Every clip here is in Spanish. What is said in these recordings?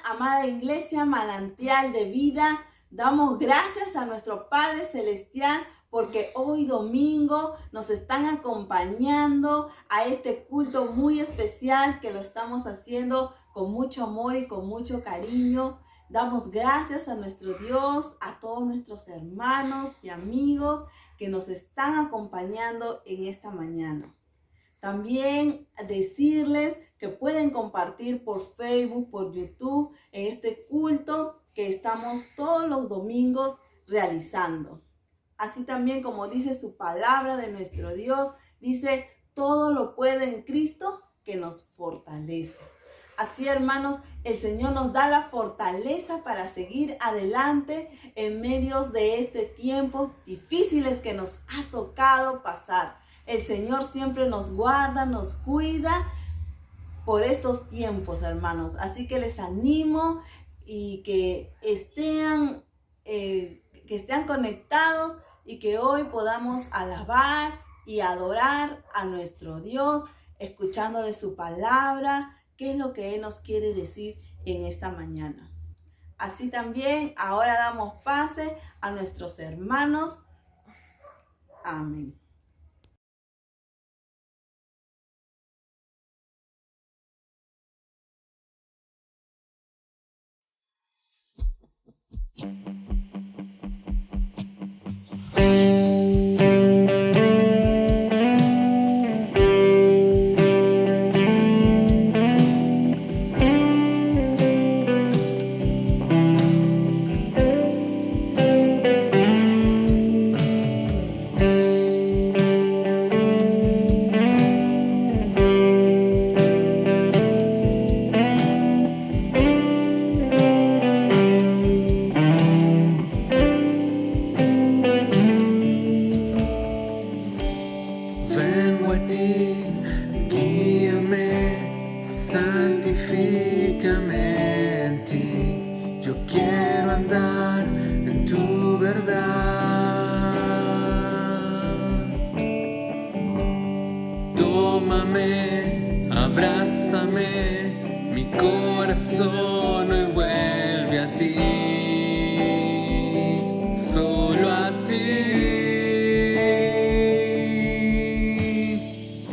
amada iglesia, manantial de vida. Damos gracias a nuestro Padre Celestial porque hoy domingo nos están acompañando a este culto muy especial que lo estamos haciendo con mucho amor y con mucho cariño. Damos gracias a nuestro Dios, a todos nuestros hermanos y amigos que nos están acompañando en esta mañana. También decirles que pueden compartir por Facebook, por YouTube, en este culto que estamos todos los domingos realizando. Así también como dice su palabra de nuestro Dios, dice, todo lo puede en Cristo que nos fortalece. Así, hermanos, el Señor nos da la fortaleza para seguir adelante en medio de este tiempo difíciles que nos ha tocado pasar. El Señor siempre nos guarda, nos cuida por estos tiempos, hermanos. Así que les animo y que estén conectados y que hoy podamos alabar y adorar a nuestro Dios, escuchándole su palabra, qué es lo que Él nos quiere decir en esta mañana. Así también, ahora damos pase a nuestros hermanos. Amén. Tómame, abrázame, mi corazón hoy vuelve a ti, solo a ti.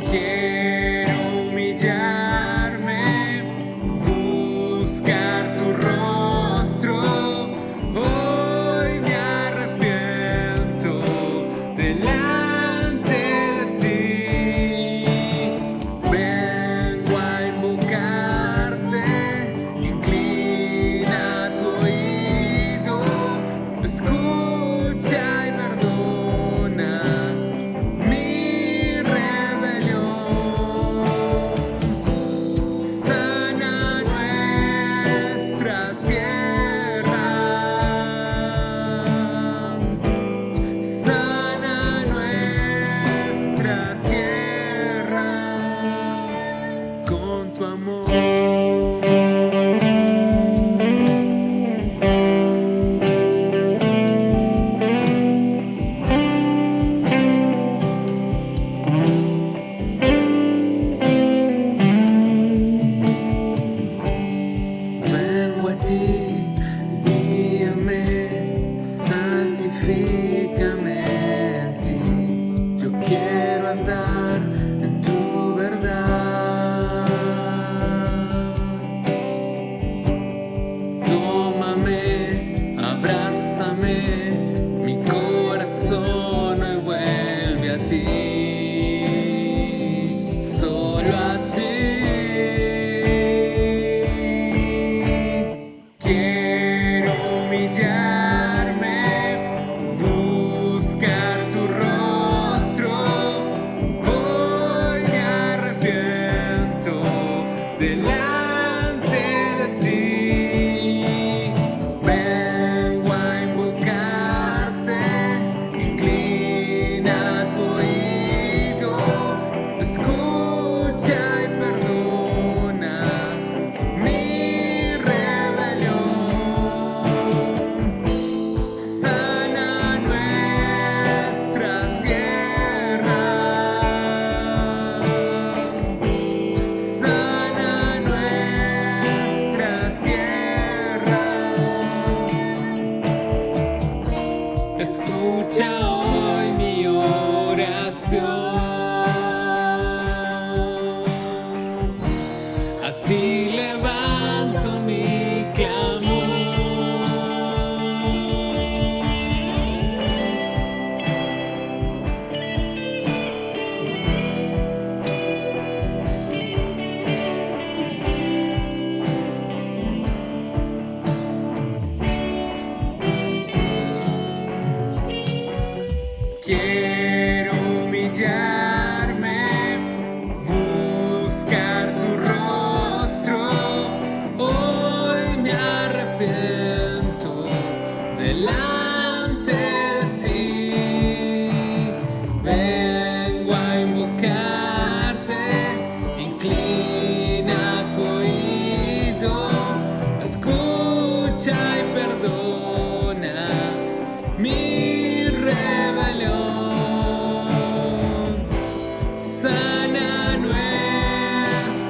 Quiero humillarme, buscar tu rostro, hoy me arrepiento delante de ti. Vengo a invocarte, inclina tu oído, escucha y perdona mi rebelión. Sana nuestra tierra, sana nuestra tierra con tu amor. Vengo a ti, guíame, santifícame en ti. Yo quiero andar en tu verdad. Tómame, abrázame, mi corazón hoy vuelve a ti, solo a ti. Quiero humillarme, buscar tu rostro, hoy me arrepiento delante de ti. Vengo a invocarte, inclina tu oído, escucha y perdona mi rebelión. Sana nuestra tierra, sana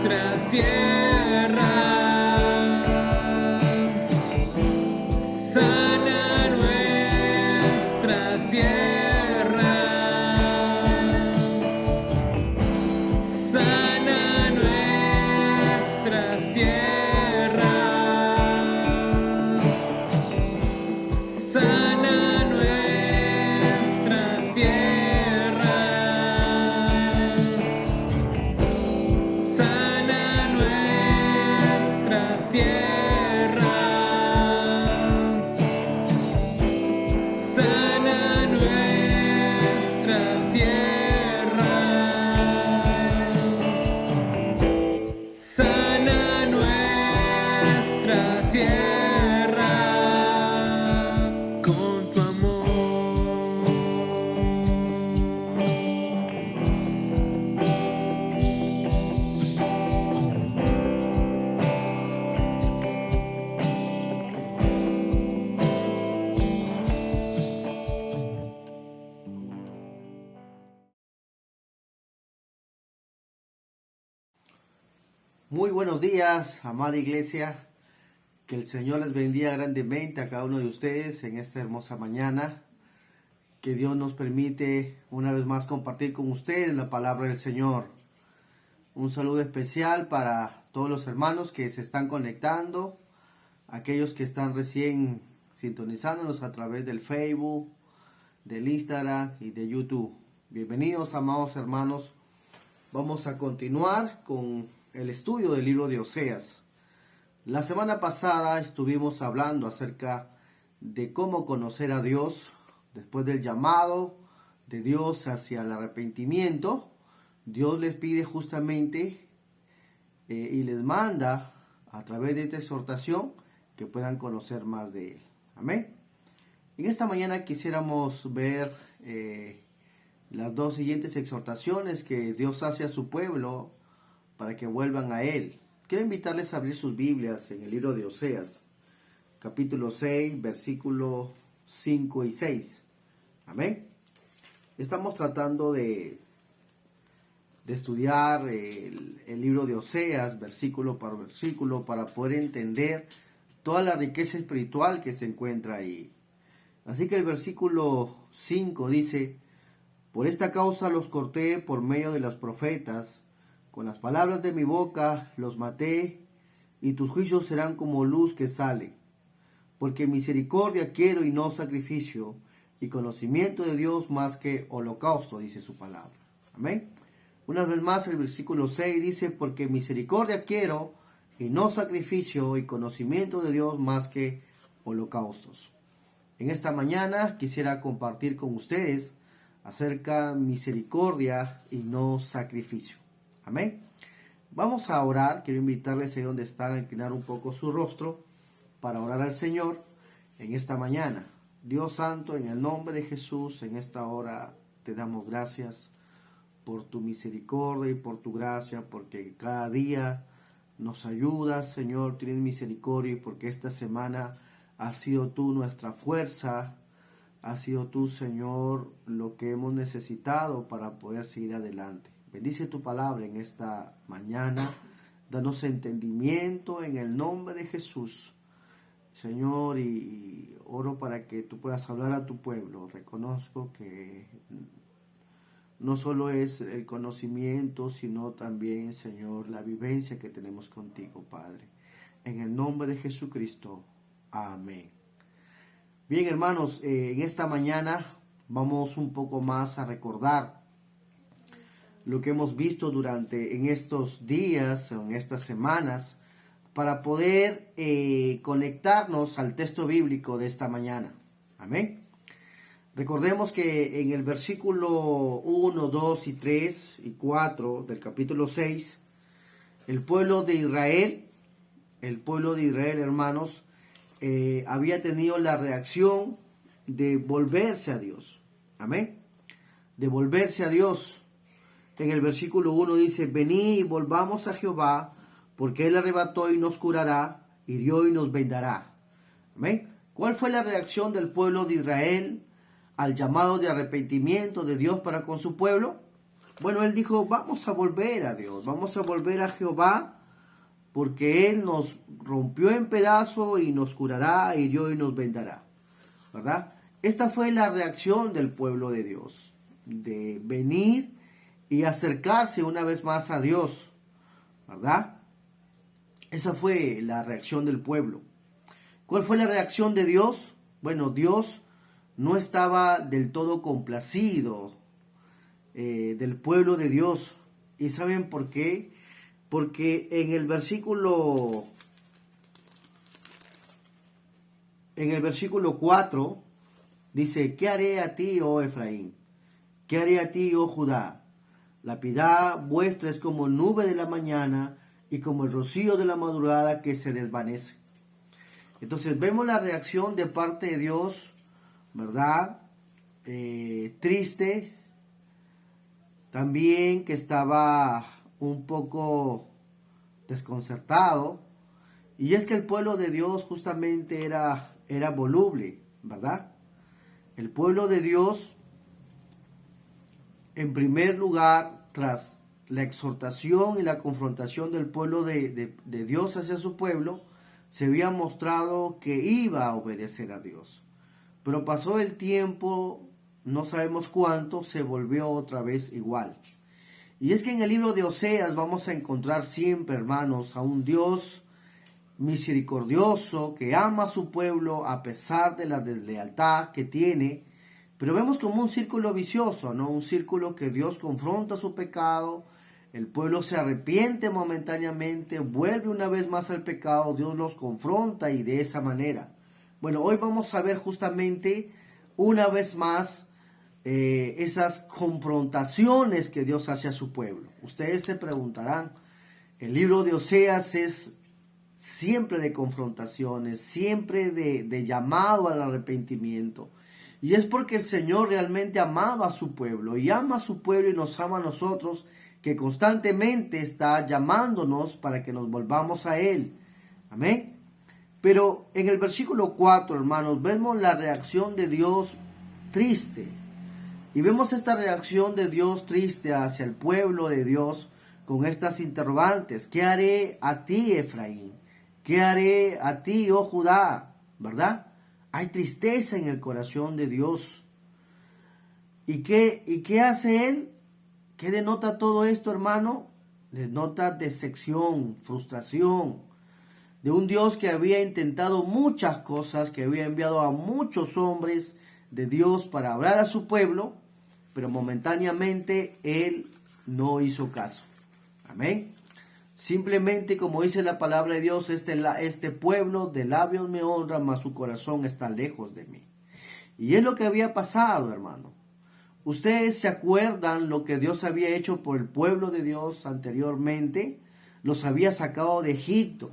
nuestra tierra. Sana nuestra tierra. Sana nuestra tierra. Sana nuestra tierra. Sana nuestra tierra. Sana nuestra tierra. Sana nuestra tierra con tu amor. Muy buenos días, amada iglesia. Que el Señor les bendiga grandemente a cada uno de ustedes en esta hermosa mañana. Que Dios nos permite una vez más compartir con ustedes la palabra del Señor. Un saludo especial para todos los hermanos que se están conectando, aquellos que están recién sintonizándonos a través del Facebook, del Instagram y de YouTube. Bienvenidos, amados hermanos. Vamos a continuar con el estudio del libro de Oseas. La semana pasada estuvimos hablando acerca de cómo conocer a Dios después del llamado de Dios hacia el arrepentimiento. Dios les pide justamente y les manda a través de esta exhortación que puedan conocer más de Él. Amén. En esta mañana quisiéramos ver las dos siguientes exhortaciones que Dios hace a su pueblo para que vuelvan a Él. Quiero invitarles a abrir sus Biblias en el libro de Oseas, capítulo 6, versículos 5 y 6. Amén. Estamos tratando de estudiar el libro de Oseas, versículo por versículo, para poder entender toda la riqueza espiritual que se encuentra ahí. Así que el versículo 5 dice: por esta causa los corté por medio de los profetas, con las palabras de mi boca los maté, y tus juicios serán como luz que sale. Porque misericordia quiero y no sacrificio, y conocimiento de Dios más que holocausto, dice su palabra. Amén. Una vez más el versículo 6 dice: porque misericordia quiero y no sacrificio, y conocimiento de Dios más que holocaustos. En esta mañana quisiera compartir con ustedes acerca de misericordia y no sacrificio. Amén. Vamos a orar. Quiero invitarles ahí donde están a inclinar un poco su rostro para orar al Señor en esta mañana. Dios Santo, en el nombre de Jesús, en esta hora te damos gracias por tu misericordia y por tu gracia, porque cada día nos ayudas, Señor, tienes misericordia, y porque esta semana has sido tú nuestra fuerza, has sido tú, Señor, lo que hemos necesitado para poder seguir adelante. Bendice tu palabra en esta mañana, danos entendimiento en el nombre de Jesús, Señor, y oro para que tú puedas hablar a tu pueblo. Reconozco que no solo es el conocimiento, sino también, Señor, la vivencia que tenemos contigo, Padre. En el nombre de Jesucristo. Amén. Bien, hermanos, en esta mañana vamos un poco más a recordar lo que hemos visto en estos días, en estas semanas, para poder conectarnos al texto bíblico de esta mañana. Amén. Recordemos que en el versículo 1, 2 y 3 y 4 del capítulo 6, el pueblo de Israel, hermanos, había tenido la reacción de volverse a Dios. Amén. De volverse a Dios. En el versículo 1 dice: venid y volvamos a Jehová, porque Él arrebató y nos curará, hirió y nos vendará. Amén. ¿Cuál fue la reacción del pueblo de Israel al llamado de arrepentimiento de Dios para con su pueblo? Bueno, él dijo, vamos a volver a Dios, vamos a volver a Jehová, porque Él nos rompió en pedazos y nos curará, hirió y nos vendará, ¿verdad? Esta fue la reacción del pueblo de Dios, de venir y acercarse una vez más a Dios, ¿verdad? Esa fue la reacción del pueblo. ¿Cuál fue la reacción de Dios? Bueno, Dios no estaba del todo complacido del pueblo de Dios. ¿Y saben por qué? Porque en el versículo 4 dice, ¿qué haré a ti, oh Efraín? ¿Qué haré a ti, oh Judá? La piedad vuestra es como nube de la mañana y como el rocío de la madrugada que se desvanece. Entonces vemos la reacción de parte de Dios, ¿verdad? Triste, también que estaba un poco desconcertado, y es que el pueblo de Dios justamente era voluble, ¿verdad? El pueblo de Dios, en primer lugar, tras la exhortación y la confrontación del pueblo de Dios hacia su pueblo, se había mostrado que iba a obedecer a Dios. Pero pasó el tiempo, no sabemos cuánto, se volvió otra vez igual. Y es que en el libro de Oseas vamos a encontrar siempre, hermanos, a un Dios misericordioso que ama a su pueblo a pesar de la deslealtad que tiene. Pero vemos como un círculo vicioso, ¿no? Un círculo que Dios confronta su pecado, el pueblo se arrepiente momentáneamente, vuelve una vez más al pecado, Dios los confronta y de esa manera. Bueno, hoy vamos a ver justamente una vez más esas confrontaciones que Dios hace a su pueblo. Ustedes se preguntarán, el libro de Oseas es siempre de confrontaciones, siempre de llamado al arrepentimiento. Y es porque el Señor realmente amaba a su pueblo y ama a su pueblo y nos ama a nosotros, que constantemente está llamándonos para que nos volvamos a Él. Amén. Pero en el versículo 4, hermanos, vemos la reacción de Dios triste. Y vemos esta reacción de Dios triste hacia el pueblo de Dios con estas interrogantes. ¿Qué haré a ti, Efraín? ¿Qué haré a ti, oh Judá? ¿Verdad? Hay tristeza en el corazón de Dios. ¿Y qué hace Él? ¿Qué denota todo esto, hermano? Denota decepción, frustración, de un Dios que había intentado muchas cosas, que había enviado a muchos hombres de Dios para hablar a su pueblo, pero momentáneamente Él no hizo caso. Amén. Simplemente, como dice la palabra de Dios, este pueblo de labios me honra, mas su corazón está lejos de mí. Y es lo que había pasado, hermano. Ustedes se acuerdan lo que Dios había hecho por el pueblo de Dios anteriormente. Los había sacado de Egipto.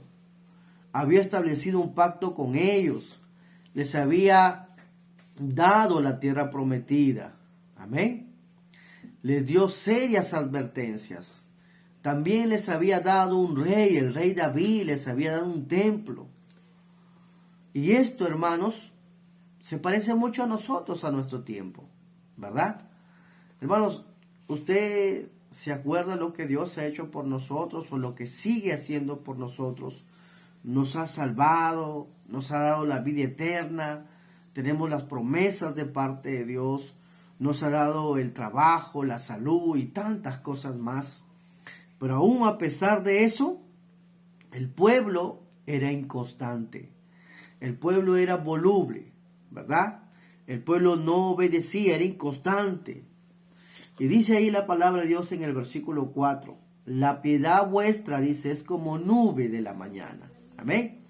Había establecido un pacto con ellos. Les había dado la tierra prometida. Amén. Les dio serias advertencias. También les había dado un rey, el rey David, les había dado un templo. Y esto, hermanos, se parece mucho a nosotros, a nuestro tiempo, ¿verdad? Hermanos, ¿usted se acuerda lo que Dios ha hecho por nosotros o lo que sigue haciendo por nosotros? Nos ha salvado, nos ha dado la vida eterna, tenemos las promesas de parte de Dios, nos ha dado el trabajo, la salud y tantas cosas más. Pero aún a pesar de eso, el pueblo era inconstante, el pueblo era voluble, ¿verdad? El pueblo no obedecía, era inconstante. Y dice ahí la palabra de Dios en el versículo 4, la piedad vuestra, dice, es como nube de la mañana. Amén.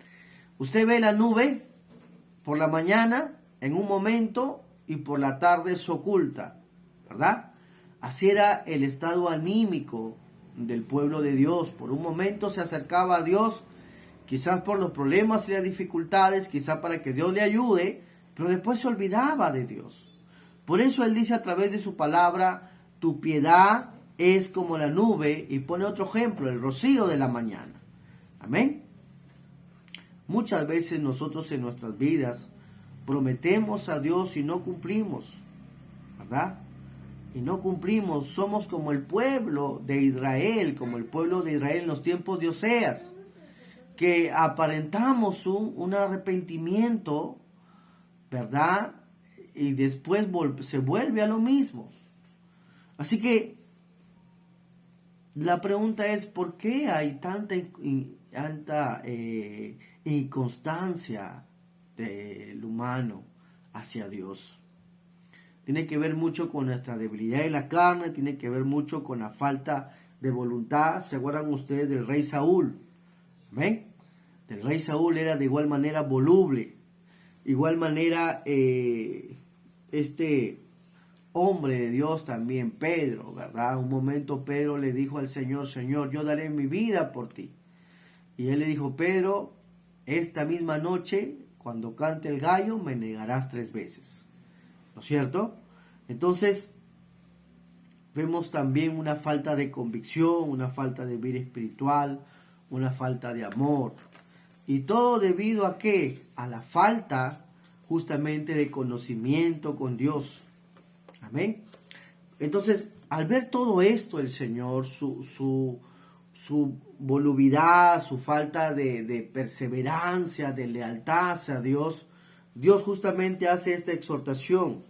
Usted ve la nube por la mañana en un momento y por la tarde se oculta, ¿verdad? Así era el estado anímico del pueblo de Dios. Por un momento se acercaba a Dios, quizás por los problemas y las dificultades, quizás para que Dios le ayude, pero después se olvidaba de Dios. Por eso Él dice a través de su palabra, tu piedad es como la nube, y pone otro ejemplo, el rocío de la mañana. Amén. Muchas veces nosotros en nuestras vidas prometemos a Dios y no cumplimos, ¿verdad? y no cumplimos. Somos como el pueblo de Israel, en los tiempos de Oseas, que aparentamos un arrepentimiento, ¿verdad? Y después se vuelve a lo mismo. Así que la pregunta es, ¿por qué hay tanta inconstancia del humano hacia Dios? Tiene que ver mucho con nuestra debilidad de la carne, tiene que ver mucho con la falta de voluntad. ¿Se acuerdan ustedes del rey Saúl? ¿Ven? El rey Saúl era de igual manera voluble, igual manera este hombre de Dios también, Pedro, ¿verdad? Un momento Pedro le dijo al Señor, Señor, yo daré mi vida por ti. Y él le dijo, Pedro, esta misma noche, cuando cante el gallo, me negarás 3 veces. ¿No es cierto? Entonces, vemos también una falta de convicción, una falta de vida espiritual, una falta de amor. ¿Y todo debido a qué? A la falta justamente de conocimiento con Dios. Amén. Entonces, al ver todo esto, el Señor, su volubilidad, su falta de perseverancia, de lealtad hacia Dios, Dios justamente hace esta exhortación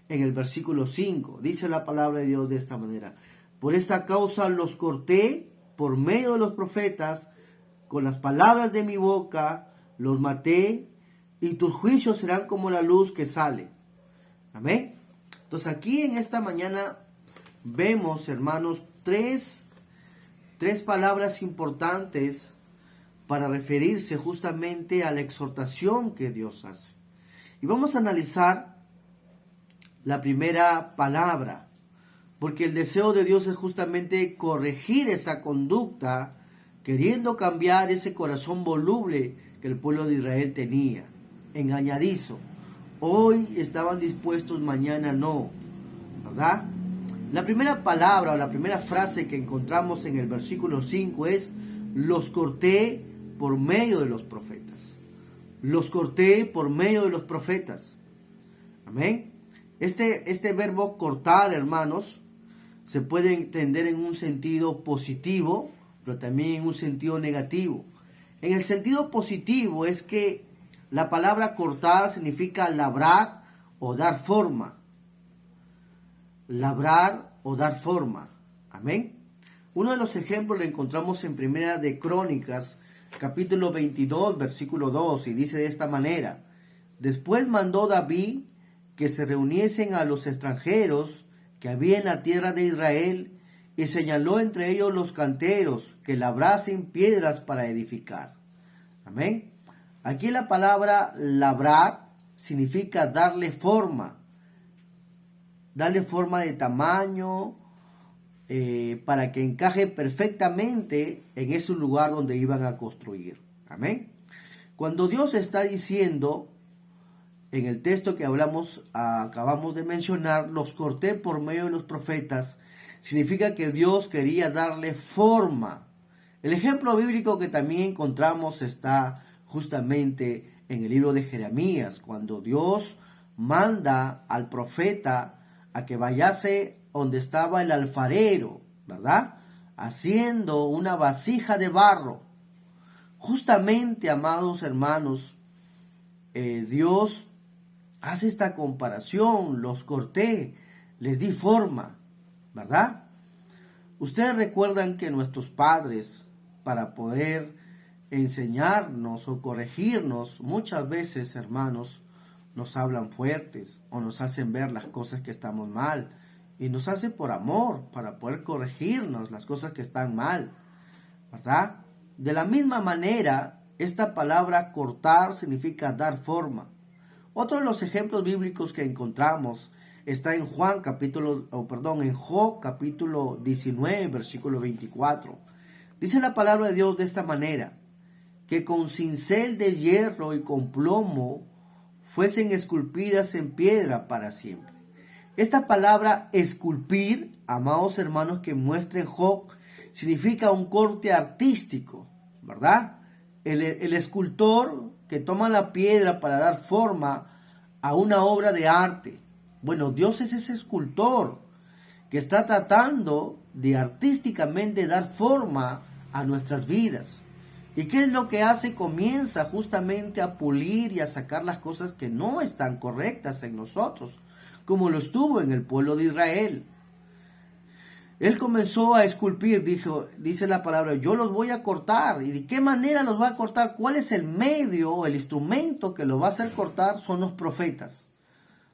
en el versículo 5. Dice la palabra de Dios de esta manera: por esta causa los corté por medio de los profetas, con las palabras de mi boca los maté, y tus juicios serán como la luz que sale. Amén. Entonces aquí en esta mañana vemos, hermanos, tres palabras importantes para referirse justamente a la exhortación que Dios hace. Y vamos a analizar la primera palabra, porque el deseo de Dios es justamente corregir esa conducta, queriendo cambiar ese corazón voluble que el pueblo de Israel tenía, engañadizo. Hoy estaban dispuestos, mañana no, ¿verdad? La primera palabra o la primera frase que encontramos en el versículo 5 es: los corté por medio de los profetas. Los corté por medio de los profetas. Amén. Este verbo cortar, hermanos, se puede entender en un sentido positivo, pero también en un sentido negativo. En el sentido positivo es que la palabra cortar significa labrar o dar forma. Labrar o dar forma. Amén. Uno de los ejemplos lo encontramos en Primera de Crónicas, capítulo 22, versículo 2, y dice de esta manera: después mandó David que se reuniesen a los extranjeros que había en la tierra de Israel, y señaló entre ellos los canteros que labrasen piedras para edificar. Amén. Aquí la palabra labrar significa darle forma de tamaño, para que encaje perfectamente en ese lugar donde iban a construir. Amén. Cuando Dios está diciendo en el texto que acabamos de mencionar, los corté por medio de los profetas, significa que Dios quería darle forma. El ejemplo bíblico que también encontramos está justamente en el libro de Jeremías, cuando Dios manda al profeta a que vayase donde estaba el alfarero, ¿verdad? Haciendo una vasija de barro. Justamente, amados hermanos, Dios hace esta comparación: los corté, les di forma, ¿verdad? Ustedes recuerdan que nuestros padres, para poder enseñarnos o corregirnos, muchas veces, hermanos, nos hablan fuertes o nos hacen ver las cosas que estamos mal, y nos hace por amor, para poder corregirnos las cosas que están mal, ¿verdad? De la misma manera, esta palabra cortar significa dar forma. Otro de los ejemplos bíblicos que encontramos está en Job capítulo 19, versículo 24. Dice la palabra de Dios de esta manera: que con cincel de hierro y con plomo fuesen esculpidas en piedra para siempre. Esta palabra esculpir, amados hermanos, que muestra en Job, significa un corte artístico, ¿verdad? El escultor que toma la piedra para dar forma a una obra de arte. Bueno, Dios es ese escultor que está tratando de artísticamente dar forma a nuestras vidas. ¿Y qué es lo que hace? Comienza justamente a pulir y a sacar las cosas que no están correctas en nosotros, como lo estuvo en el pueblo de Israel. Él comenzó a esculpir, dice la palabra, yo los voy a cortar. ¿Y de qué manera los va a cortar? ¿Cuál es el medio o el instrumento que los va a hacer cortar? Son los profetas.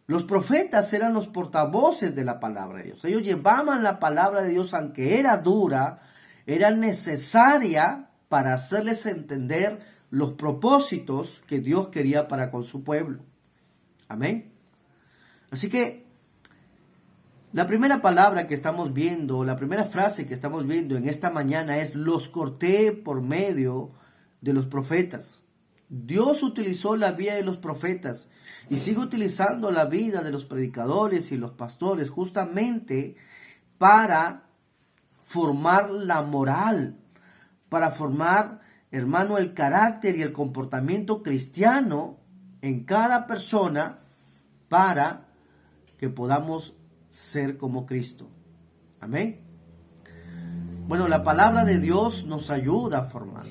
Los profetas eran los portavoces de la palabra de Dios. Ellos llevaban la palabra de Dios, aunque era dura, era necesaria para hacerles entender los propósitos que Dios quería para con su pueblo. Amén. Así que la primera palabra que estamos viendo, la primera frase que estamos viendo en esta mañana es: los corté por medio de los profetas. Dios utilizó la vida de los profetas y sigue utilizando la vida de los predicadores y los pastores justamente para formar la moral, para formar, hermano, el carácter y el comportamiento cristiano en cada persona para que podamos ser como Cristo. Amén. Bueno, la palabra de Dios nos ayuda a formar.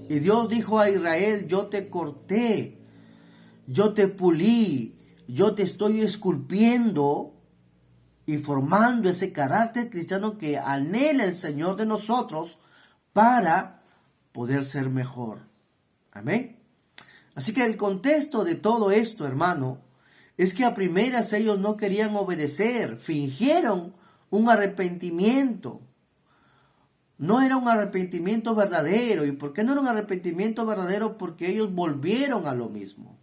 Y Dios dijo a Israel: yo te corté, yo te pulí, yo te estoy esculpiendo y formando ese carácter cristiano que anhela el Señor de nosotros para poder ser mejor. Amén. Así que el contexto de todo esto, hermano, es que a primeras ellos no querían obedecer, fingieron un arrepentimiento. No era un arrepentimiento verdadero. ¿Y por qué no era un arrepentimiento verdadero? Porque ellos volvieron a lo mismo,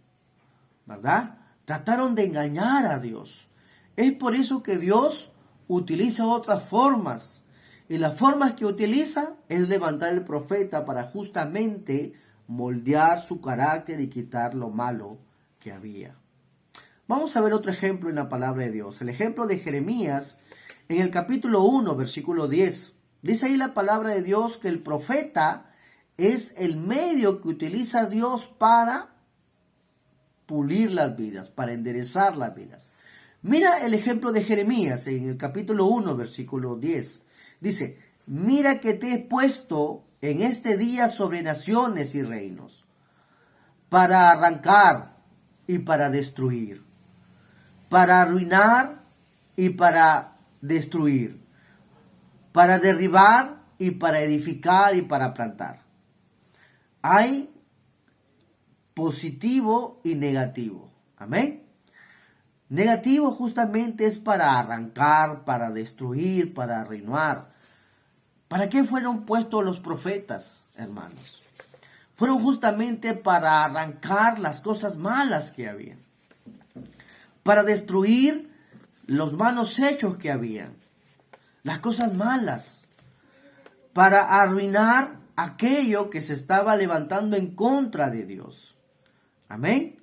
¿verdad? Trataron de engañar a Dios. Es por eso que Dios utiliza otras formas. Y las formas que utiliza es levantar el profeta para justamente moldear su carácter y quitar lo malo que había. Vamos a ver otro ejemplo en la palabra de Dios. El ejemplo de Jeremías en el capítulo 1, versículo 10. Dice ahí la palabra de Dios que el profeta es el medio que utiliza Dios para pulir las vidas, para enderezar las vidas. Mira el ejemplo de Jeremías en el capítulo 1, versículo 10. Dice: mira que te he puesto en este día sobre naciones y reinos, para arrancar y para destruir, para arruinar y para destruir, para derribar y para edificar y para plantar. Hay positivo y negativo. Amén. Negativo justamente es para arrancar, para destruir, para arruinar. ¿Para qué fueron puestos los profetas, hermanos? Fueron justamente para arrancar las cosas malas que había, para destruir los malos hechos que habían, las cosas malas, para arruinar aquello que se estaba levantando en contra de Dios. Amén.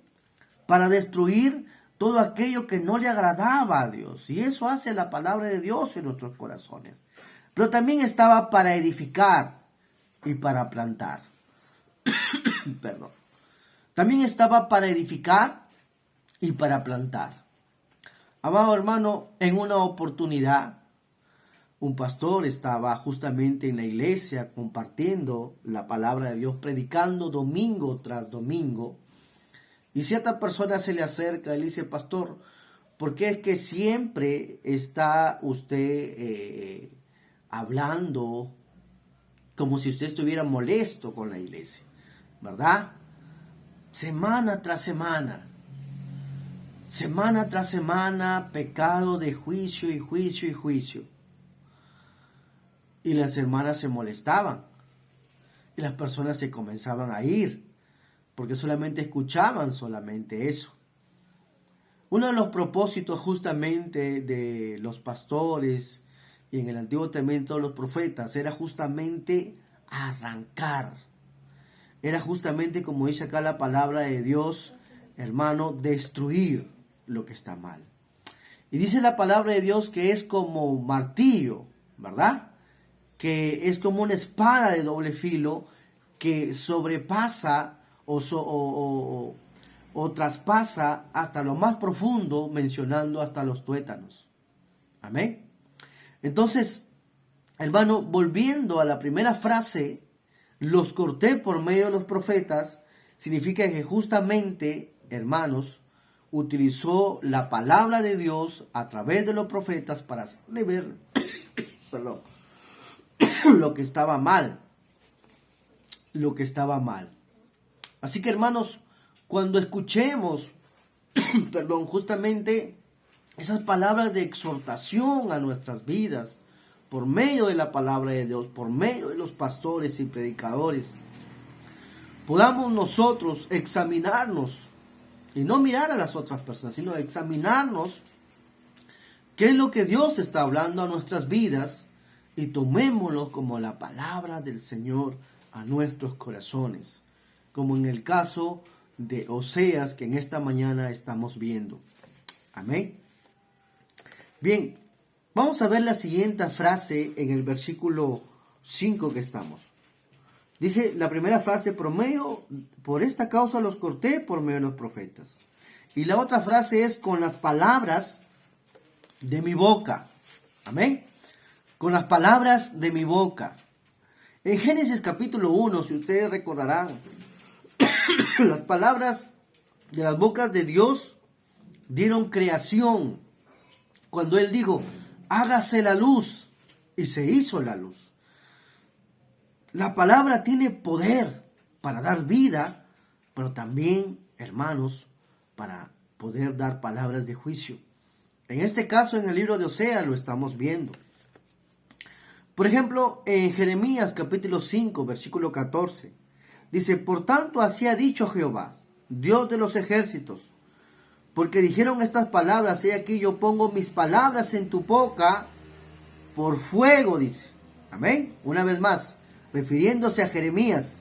Para destruir todo aquello que no le agradaba a Dios. Y eso hace la palabra de Dios en nuestros corazones. Pero también estaba para edificar y para plantar. Perdón. También estaba para edificar y para plantar. Amado hermano, en una oportunidad, un pastor estaba justamente en la iglesia compartiendo la palabra de Dios, predicando domingo tras domingo. Y cierta persona se le acerca y le dice: pastor, ¿por qué es que siempre está usted hablando como si usted estuviera molesto con la iglesia? ¿Verdad? Semana tras semana. Semana tras semana, pecado de juicio y juicio y juicio. Y las hermanas se molestaban. Y las personas se comenzaban a ir, porque solamente escuchaban solamente eso. Uno de los propósitos justamente de los pastores y en el Antiguo Testamento los profetas era justamente arrancar. Era justamente, como dice acá la palabra de Dios, hermano, destruir lo que está mal. Y dice la palabra de Dios que es como martillo, ¿verdad? Que es como una espada de doble filo que sobrepasa o traspasa hasta lo más profundo, mencionando hasta los tuétanos. Amén. Entonces, hermano, volviendo a la primera frase, los corté por medio de los profetas, significa que justamente, hermanos, utilizó la palabra de Dios a través de los profetas para hacerle ver, perdón, lo que estaba mal. Lo que estaba mal. Así que, hermanos, cuando escuchemos, perdón, justamente esas palabras de exhortación a nuestras vidas, por medio de la palabra de Dios, por medio de los pastores y predicadores, podamos nosotros examinarnos y no mirar a las otras personas, sino examinarnos qué es lo que Dios está hablando a nuestras vidas y tomémoslo como la palabra del Señor a nuestros corazones, como en el caso de Oseas que en esta mañana estamos viendo. Amén. Bien, vamos a ver la siguiente frase en el versículo 5 que estamos. Dice la primera frase, por esta causa los corté por medio de los profetas. Y la otra frase es, con las palabras de mi boca. Amén. Con las palabras de mi boca. En Génesis capítulo 1, si ustedes recordarán, las palabras de las bocas de Dios dieron creación. Cuando Él dijo, hágase la luz, y se hizo la luz. La palabra tiene poder para dar vida, pero también, hermanos, para poder dar palabras de juicio. En este caso, en el libro de Oseas lo estamos viendo. Por ejemplo, en Jeremías capítulo 5, versículo 14, dice, por tanto así ha dicho Jehová, Dios de los ejércitos, porque dijeron estas palabras, he aquí yo pongo mis palabras en tu boca por fuego, dice. Amén. Una vez más, refiriéndose a Jeremías,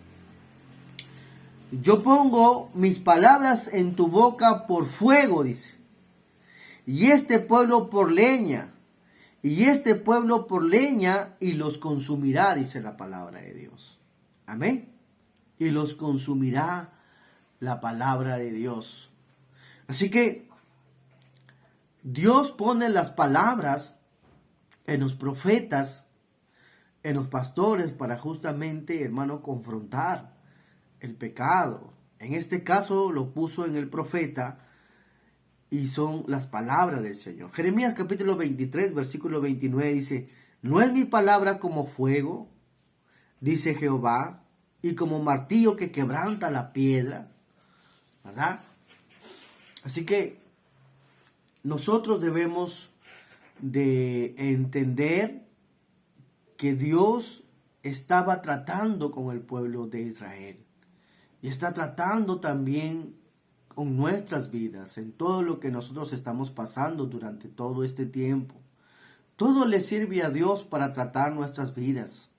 yo pongo mis palabras en tu boca por fuego, dice. Y este pueblo por leña, y este pueblo por leña, y los consumirá, dice la palabra de Dios. Amén. Y los consumirá la palabra de Dios. Así que Dios pone las palabras en los profetas, en los pastores, para justamente, hermano, confrontar el pecado. En este caso lo puso en el profeta y son las palabras del Señor. Jeremías capítulo 23, versículo 29 dice, ¿no es mi palabra como fuego? Dice Jehová, y como martillo que quebranta la piedra. ¿Verdad? Así que nosotros debemos de entender que Dios estaba tratando con el pueblo de Israel y está tratando también con nuestras vidas, en todo lo que nosotros estamos pasando durante todo este tiempo. Todo le sirve a Dios para tratar nuestras vidas,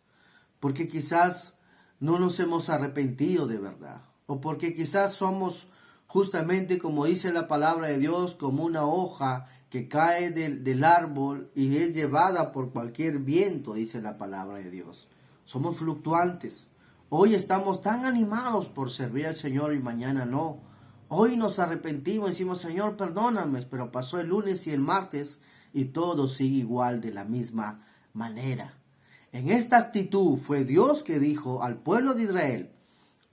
porque quizás no nos hemos arrepentido de verdad, o porque quizás somos justamente, como dice la palabra de Dios, como una hoja que cae del árbol y es llevada por cualquier viento, dice la palabra de Dios. Somos fluctuantes. Hoy estamos tan animados por servir al Señor y mañana no. Hoy nos arrepentimos y decimos, Señor, perdóname, pero pasó el lunes y el martes y todo sigue igual de la misma manera. En esta actitud fue Dios que dijo al pueblo de Israel,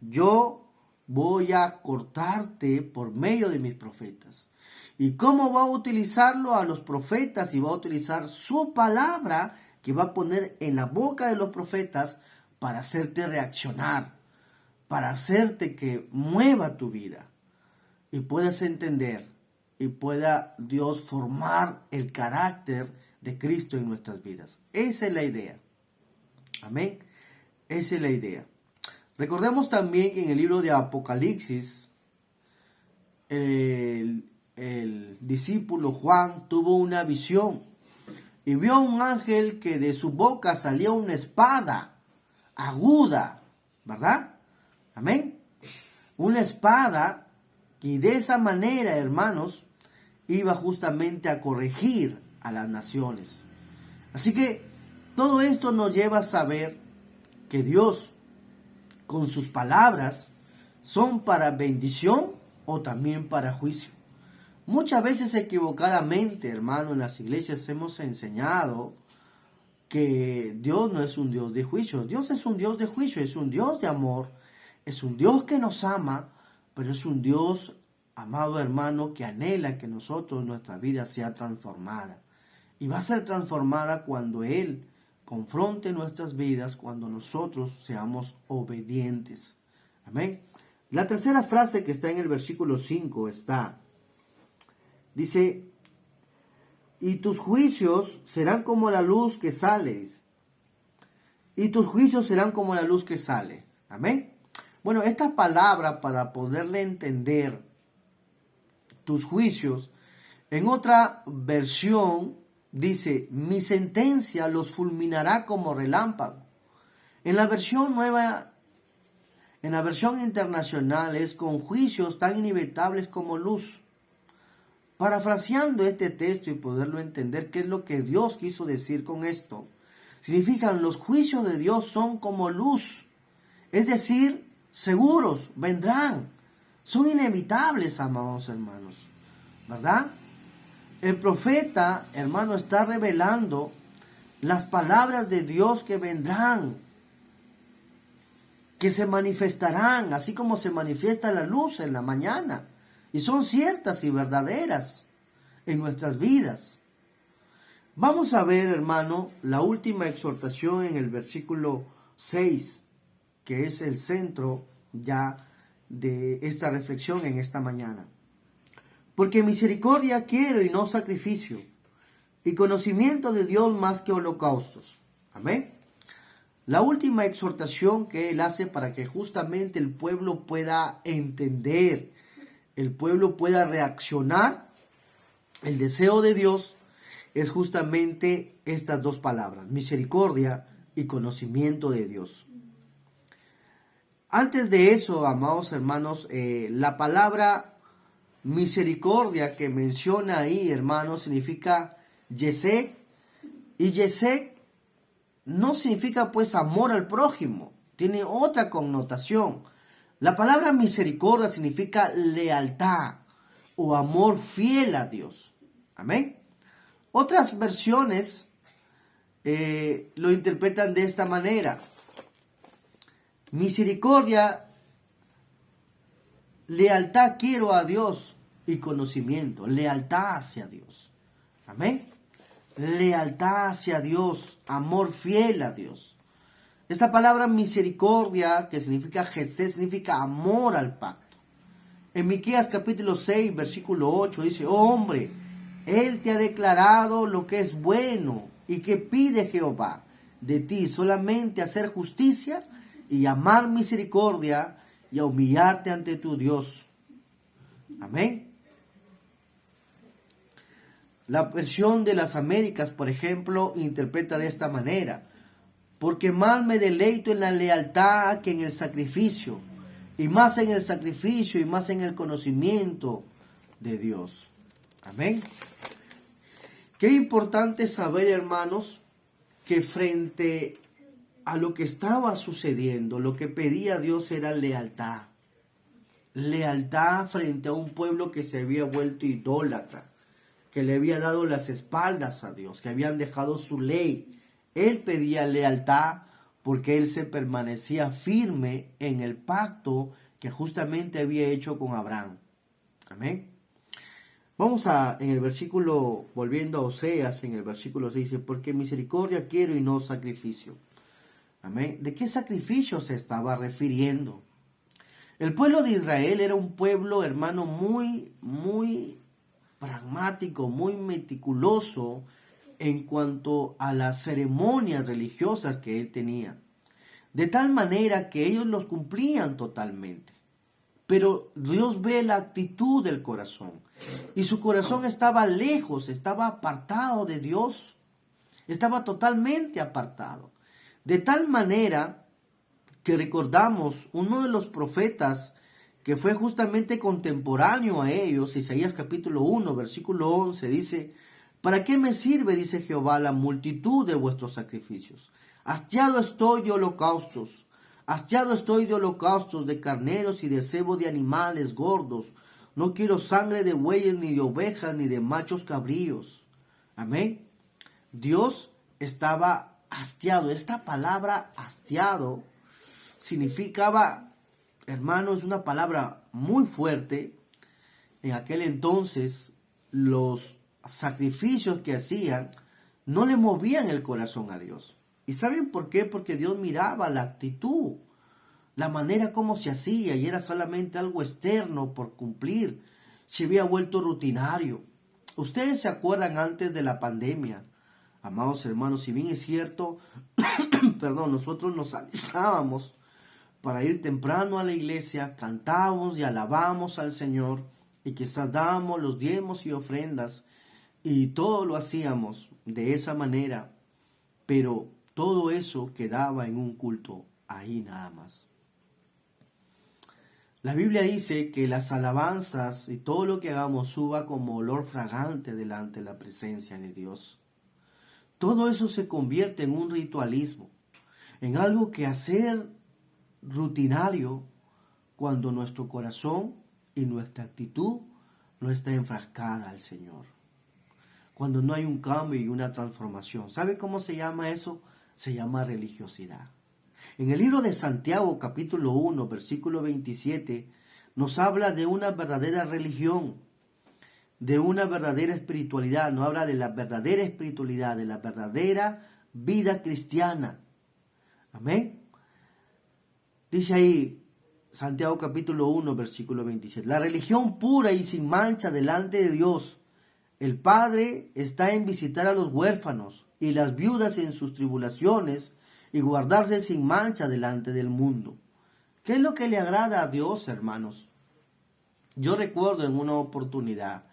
yo voy a cortarte por medio de mis profetas. ¿Y cómo va a utilizarlo a los profetas? Y va a utilizar su palabra que va a poner en la boca de los profetas para hacerte reaccionar, para hacerte que mueva tu vida y puedas entender y pueda Dios formar el carácter de Cristo en nuestras vidas. Esa es la idea. Amén. Esa es la idea. Recordemos también que en el libro de Apocalipsis, el discípulo Juan tuvo una visión y vio a un ángel que de su boca salía una espada aguda, ¿verdad? Amén. Una espada, y de esa manera, hermanos, iba justamente a corregir a las naciones. Así que todo esto nos lleva a saber que Dios, con sus palabras, son para bendición o también para juicio. Muchas veces equivocadamente, hermano, en las iglesias hemos enseñado que Dios no es un Dios de juicio. Dios es un Dios de juicio, es un Dios de amor, es un Dios que nos ama, pero es un Dios, amado hermano, que anhela que nosotros, nuestra vida sea transformada. Y va a ser transformada cuando Él confronte nuestras vidas, cuando nosotros seamos obedientes. Amén. La tercera frase que está en el versículo 5 dice, y tus juicios serán como la luz que sales. Y tus juicios serán como la luz que sale. Amén. Bueno, esta palabra, para poderle entender, tus juicios, en otra versión dice, mi sentencia los fulminará como relámpago. En la versión nueva, en la versión internacional, es con juicios tan inevitables como luz. Parafraseando este texto y poderlo entender, ¿qué es lo que Dios quiso decir con esto? Significan, los juicios de Dios son como luz, es decir, seguros, vendrán, son inevitables, amados hermanos, ¿verdad? El profeta, hermano, está revelando las palabras de Dios que vendrán, que se manifestarán, así como se manifiesta la luz en la mañana, y son ciertas y verdaderas en nuestras vidas. Vamos a ver, hermano, la última exhortación en el versículo 6, que es el centro ya de esta reflexión en esta mañana. Porque misericordia quiero y no sacrificio, y conocimiento de Dios más que holocaustos. Amén. La última exhortación que Él hace para que justamente el pueblo pueda entender, el pueblo pueda reaccionar, el deseo de Dios es justamente estas dos palabras, misericordia y conocimiento de Dios. Antes de eso, amados hermanos, la palabra misericordia que menciona ahí, hermanos, significa yesek, y yesek no significa pues amor al prójimo, tiene otra connotación. La palabra misericordia significa lealtad o amor fiel a Dios. Amén. Otras versiones lo interpretan de esta manera. Misericordia, lealtad quiero a Dios y conocimiento, lealtad hacia Dios. Amén. Lealtad hacia Dios, amor fiel a Dios. Esta palabra misericordia, que significa Jesús, significa amor al pacto. En Miqueas capítulo 6, versículo 8 dice, oh hombre, Él te ha declarado lo que es bueno y que pide Jehová de ti, solamente hacer justicia y amar misericordia y a humillarte ante tu Dios. Amén. La versión de las Américas, por ejemplo, interpreta de esta manera. Porque más me deleito en la lealtad que en el sacrificio, y más en el sacrificio y más en el conocimiento de Dios. Amén. Qué importante saber, hermanos, que frente a lo que estaba sucediendo, lo que pedía Dios era lealtad. Lealtad frente a un pueblo que se había vuelto idólatra, que le había dado las espaldas a Dios, que habían dejado su ley. Él pedía lealtad porque él se permanecía firme en el pacto que justamente había hecho con Abraham. Amén. Vamos en el versículo, volviendo a Oseas, en el versículo 6, dice, porque misericordia quiero y no sacrificio. Amén. ¿De qué sacrificio se estaba refiriendo? El pueblo de Israel era un pueblo, hermano, muy pragmático, muy meticuloso en cuanto a las ceremonias religiosas que él tenía. De tal manera que ellos los cumplían totalmente. Pero Dios ve la actitud del corazón. Y su corazón estaba lejos, estaba apartado de Dios. Estaba totalmente apartado. De tal manera que recordamos uno de los profetas que fue justamente contemporáneo a ellos, Isaías capítulo 1, versículo 11, dice, ¿para qué me sirve, dice Jehová, la multitud de vuestros sacrificios? Hastiado estoy de holocaustos, de carneros y de cebo de animales gordos. No quiero sangre de bueyes, ni de ovejas, ni de machos cabríos. Amén. Dios estaba hastiado. Esta palabra hastiado significaba, hermano, es una palabra muy fuerte. En aquel entonces, los sacrificios que hacían no le movían el corazón a Dios. ¿Y saben por qué? Porque Dios miraba la actitud, la manera como se hacía, y era solamente algo externo por cumplir. Se había vuelto rutinario. Ustedes se acuerdan antes de la pandemia, amados hermanos, si bien es cierto, perdón, nosotros nos alistábamos para ir temprano a la iglesia, cantábamos y alabábamos al Señor, y quizás dábamos los diezmos y ofrendas, y todo lo hacíamos de esa manera, pero todo eso quedaba en un culto ahí nada más. La Biblia dice que las alabanzas y todo lo que hagamos suba como olor fragante delante de la presencia de Dios. Todo eso se convierte en un ritualismo, en algo que hacer rutinario cuando nuestro corazón y nuestra actitud no está enfrascada al Señor. Cuando no hay un cambio y una transformación. ¿Sabe cómo se llama eso? Se llama religiosidad. En el libro de Santiago, capítulo 1, versículo 27, nos habla de una verdadera religión, de una verdadera espiritualidad. Nos habla de la verdadera espiritualidad, de la verdadera vida cristiana. Amén. Dice ahí, Santiago capítulo 1, versículo 27, la religión pura y sin mancha delante de Dios, el Padre, está en visitar a los huérfanos y las viudas en sus tribulaciones, y guardarse sin mancha delante del mundo. ¿Qué es lo que le agrada a Dios, hermanos? Yo recuerdo en una oportunidad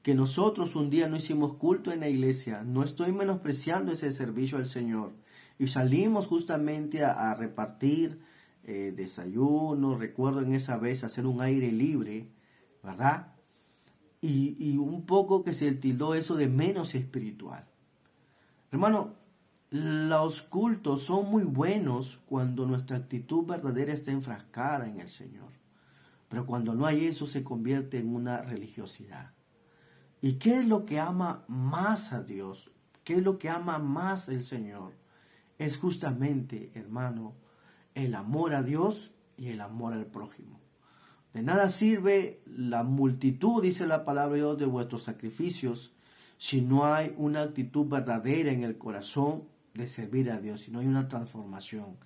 que nosotros un día no hicimos culto en la iglesia. No estoy menospreciando ese servicio al Señor. Y salimos justamente a repartir desayuno. Recuerdo en esa vez hacer un aire libre, ¿verdad? Y un poco que se tildó eso de menos espiritual. Hermano, los cultos son muy buenos cuando nuestra actitud verdadera está enfrascada en el Señor. Pero cuando no hay eso, se convierte en una religiosidad. ¿Y qué es lo que ama más a Dios? ¿Qué es lo que ama más el Señor? Es justamente, hermano, el amor a Dios y el amor al prójimo. De nada sirve la multitud, dice la palabra de Dios, de vuestros sacrificios, si no hay una actitud verdadera en el corazón de servir a Dios, si no hay una transformación.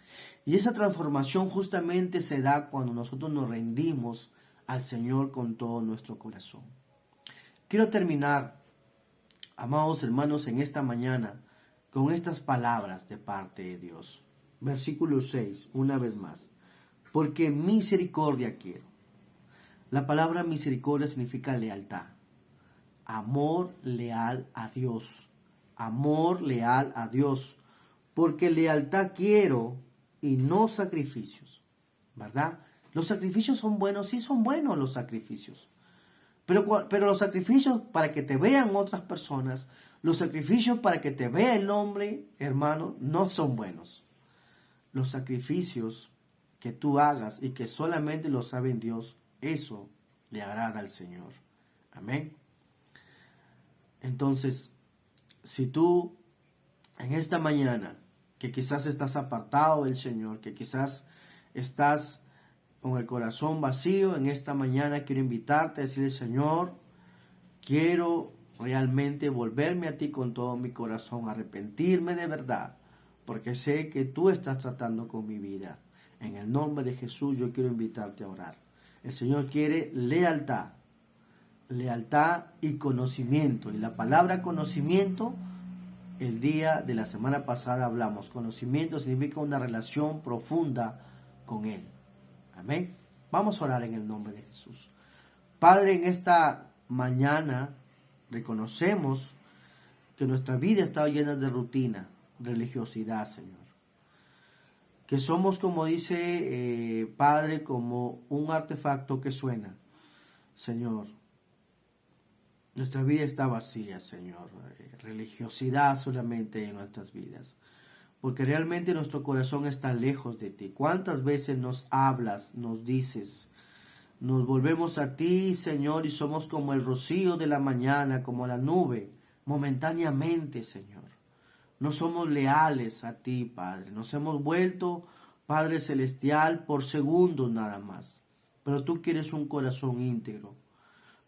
Y esa transformación justamente se da cuando nosotros nos rendimos al Señor con todo nuestro corazón. Quiero terminar, amados hermanos, en esta mañana con estas palabras de parte de Dios. Versículo 6, una vez más. Porque misericordia quiero. La palabra misericordia significa lealtad. Amor leal a Dios. Amor leal a Dios. Porque lealtad quiero y no sacrificios. ¿Verdad? Los sacrificios son buenos, sí son buenos los sacrificios. Pero los sacrificios para que te vean otras personas, los sacrificios para que te vea el hombre, hermano, no son buenos. Los sacrificios que tú hagas y que solamente lo sabe Dios, eso le agrada al Señor. Amén. Entonces, si tú en esta mañana, que quizás estás apartado del Señor, que quizás estás con el corazón vacío, en esta mañana quiero invitarte a decirle, Señor, quiero realmente volverme a ti con todo mi corazón, arrepentirme de verdad, porque sé que tú estás tratando con mi vida. En el nombre de Jesús yo quiero invitarte a orar. El Señor quiere lealtad y conocimiento. Y la palabra conocimiento, el día de la semana pasada hablamos. Conocimiento significa una relación profunda con Él. Amén. Vamos a orar en el nombre de Jesús. Padre, en esta mañana reconocemos que nuestra vida está llena de rutina, religiosidad, Señor. Que somos, como dice Padre, como un artefacto que suena. Señor, nuestra vida está vacía, Señor. Religiosidad solamente en nuestras vidas. Porque realmente nuestro corazón está lejos de ti. ¿Cuántas veces nos hablas, nos dices? Nos volvemos a ti, Señor, y somos como el rocío de la mañana, como la nube, momentáneamente, Señor. no somos leales a ti, Padre. Nos hemos vuelto, Padre Celestial, por segundos nada más. Pero tú quieres un corazón íntegro.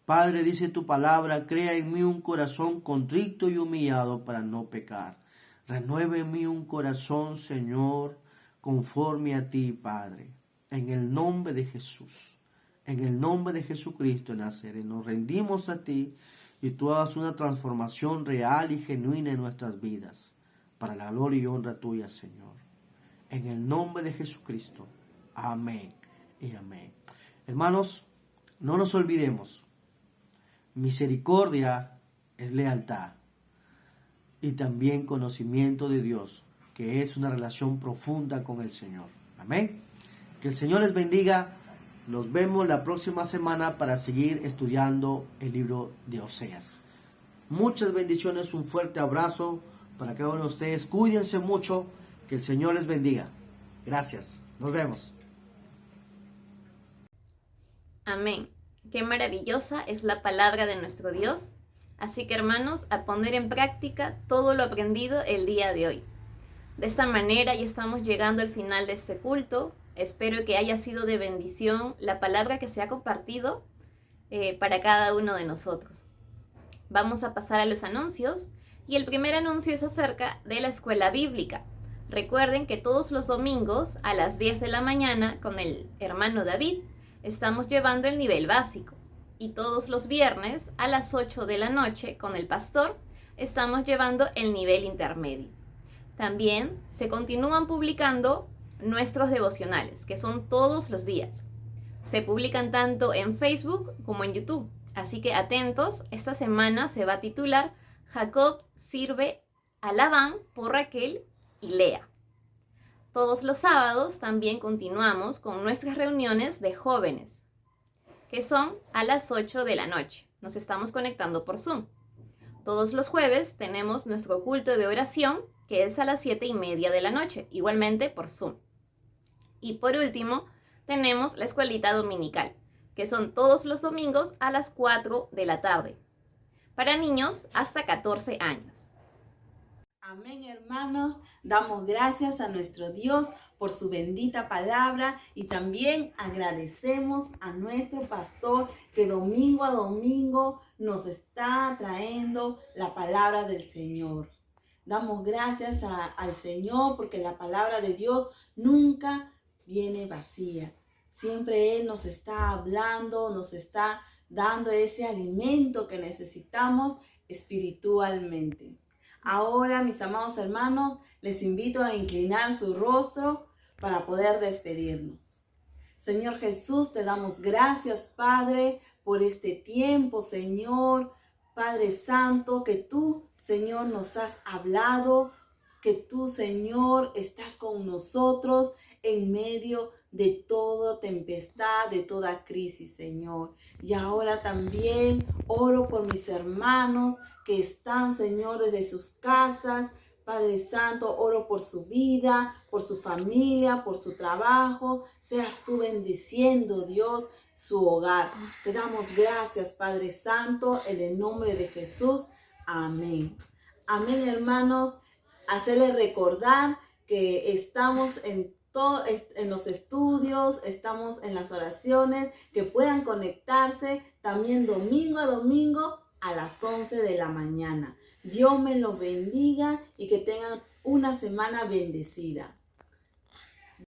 Padre, dice tu palabra, crea en mí un corazón contrito y humillado para no pecar. Renueve en mí un corazón, Señor, conforme a ti, Padre. En el nombre de Jesús, en el nombre de Jesucristo de Nazaret, nos rendimos a ti y tú hagas una transformación real y genuina en nuestras vidas, para la gloria y honra tuya, Señor. En el nombre de Jesucristo. Amén y amén. Hermanos, no nos olvidemos. Misericordia es lealtad y también conocimiento de Dios, que es una relación profunda con el Señor. Amén. Que el Señor les bendiga. Nos vemos la próxima semana para seguir estudiando el libro de Oseas. Muchas bendiciones, un fuerte abrazo para cada uno de ustedes. Cuídense mucho, que el Señor les bendiga. Gracias. Nos vemos. Amén. Qué maravillosa es la palabra de nuestro Dios. Así que, hermanos, a poner en práctica todo lo aprendido el día de hoy. De esta manera ya estamos llegando al final de este culto. Espero que haya sido de bendición la palabra que se ha compartido para cada uno de nosotros. Vamos a pasar a los anuncios y el primer anuncio es acerca de la escuela bíblica. Recuerden que todos los domingos a las 10 de la mañana con el hermano David estamos llevando el nivel básico y todos los viernes a las 8 de la noche con el pastor estamos llevando el nivel intermedio. También se continúan publicando nuestros devocionales, que son todos los días. Se publican tanto en Facebook como en YouTube, así que atentos, esta semana se va a titular Jacob sirve a Labán por Raquel y Lea. Todos los sábados también continuamos con nuestras reuniones de jóvenes, que son a las 8 de la noche. Nos estamos conectando por Zoom. Todos los jueves tenemos nuestro culto de oración, que es a las 7:30 de la noche, igualmente por Zoom. Y por último, tenemos la escuelita dominical, que son todos los domingos a las 4 de la tarde, para niños hasta 14 años. Amén, hermanos. Damos gracias a nuestro Dios por su bendita palabra y también agradecemos a nuestro pastor que domingo a domingo nos está trayendo la palabra del Señor. Damos gracias al Señor porque la palabra de Dios nunca viene vacía. Siempre Él nos está hablando, nos está dando ese alimento que necesitamos espiritualmente. Ahora, mis amados hermanos, les invito a inclinar su rostro para poder despedirnos. Señor Jesús, te damos gracias, Padre, por este tiempo, Señor. Padre Santo, que tú, Señor, nos has hablado, que tú, Señor, estás con nosotros en medio de toda tempestad, de toda crisis, Señor. Y ahora también oro por mis hermanos que están, Señor, desde sus casas. Padre Santo, oro por su vida, por su familia, por su trabajo. Seas tú bendiciendo, Dios, su hogar. Te damos gracias, Padre Santo, en el nombre de Jesús. Amén. Amén, hermanos. Hacerles recordar que estamos en los estudios, estamos en las oraciones, que puedan conectarse también domingo a domingo a las 11 de la mañana. Dios me los bendiga y que tengan una semana bendecida.